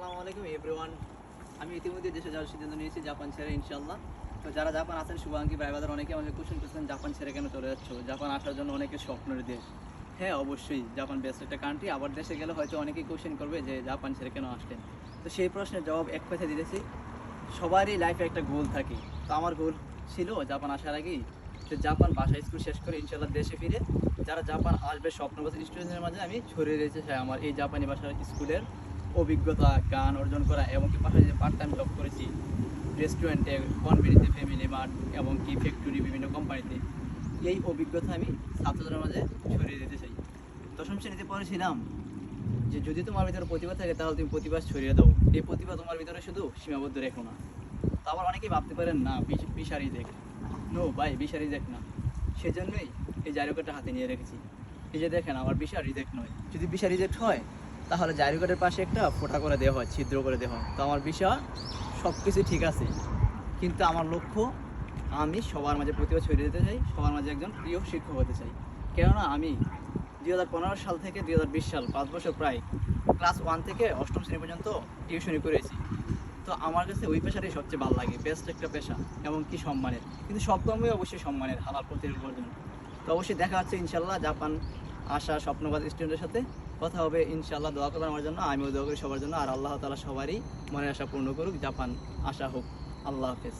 আসসালামু আলাইকুম এভরিওয়ান। আমি ইতিমধ্যে দেশে যাওয়ার সিদ্ধান্ত নিয়েছি, জাপান ছেড়ে ইনশাল্লাহ। তো যারা জাপান আছেন, শুভাঙ্গী ভাইবাদের অনেকে আমাকে কোশ্চেন করছেন, জাপান ছেড়ে কেন চলে যাচ্ছ? জাপান আসার জন্য অনেকের স্বপ্নের দেশ। হ্যাঁ, অবশ্যই জাপান বেস্ট একটা কান্ট্রি। আবার দেশে গেলে হয়তো অনেকেই কোশ্চেন করবে যে জাপান ছেড়ে কেন আসলেন। তো সেই প্রশ্নের জবাব এক কথায় দিতেছি, সবারই লাইফে একটা গোল থাকে। তো আমার গোল ছিল জাপান আসার আগেই যে জাপান ভাষা স্কুল শেষ করে ইনশাল্লাহ দেশে ফিরে যারা জাপান আসবে স্বপ্নগত স্টুডেন্টের মাঝে আমি ছড়িয়ে দিতে চাই আমার এই জাপানি ভাষার স্কুলের অভিজ্ঞতা, গান অর্জন করা, এবং কি পাশাপাশি পার্ট টাইম জব করেছি রেস্টুরেন্টে, কোম্পানিতে, ফ্যামিলি মার্ট এবং কি ফ্যাক্টরি, বিভিন্ন কোম্পানিতে। এই অভিজ্ঞতা আমি ছাত্রদের মাঝে ছড়িয়ে দিতে চাই। দশম শ্রেণীতে পড়েছিলাম যে যদি তোমার ভিতরে প্রতিভা থাকে তাহলে তুমি প্রতিভা ছড়িয়ে দাও, এই প্রতিভা তোমার ভিতরে শুধু সীমাবদ্ধ রেখো না। তো আবার অনেকেই ভাবতে পারেন না ভিসা রিজেক্ট। নো ভাই, ভিসা রিজেক্ট না। সেজন্যই এই জারি কার্ডটা হাতে নিয়ে রেখেছি। এই যে দেখেন, আমার ভিসা রিজেক্ট নয়। যদি ভিসা রিজেক্ট হয় তাহলে জারি কার্ডের পাশে একটা ফোঁটা করে দেওয়া হয়, ছিদ্র করে দেওয়া হয়। তো আমার ভিসা সব কিছু ঠিক আছে, কিন্তু আমার লক্ষ্য আমি সবার মাঝে প্রতিভা ছড়িয়ে দিতে চাই, সবার মাঝে একজন প্রিয় শিক্ষক হতে চাই। কেননা আমি 2015 সাল থেকে 2020 সাল 5 বছর প্রায় ক্লাস 1 থেকে 8ম শ্রেণী পর্যন্ত টিউশনি করেছি। তো আমার কাছে ওই পেশাটাই সবচেয়ে ভালো লাগে, বেস্ট একটা পেশা এবং কি সম্মানের। কিন্তু সব কর্মই অবশ্যই সম্মানের, হালাল পথের উপার্জন। তো অবশ্যই দেখা হচ্ছে ইনশাল্লাহ জাপান আসা স্বপ্নবাদ স্টুডেন্টের সাথে কথা হবে ইনশাল্লাহ। দোয়া করবেন আমার জন্য, আমিও দোয়া করি সবার জন্য। আর আল্লাহ তাআলা সবারই মনের আশা পূর্ণ করুক, জাপান আসা হোক। আল্লাহ হাফেজ।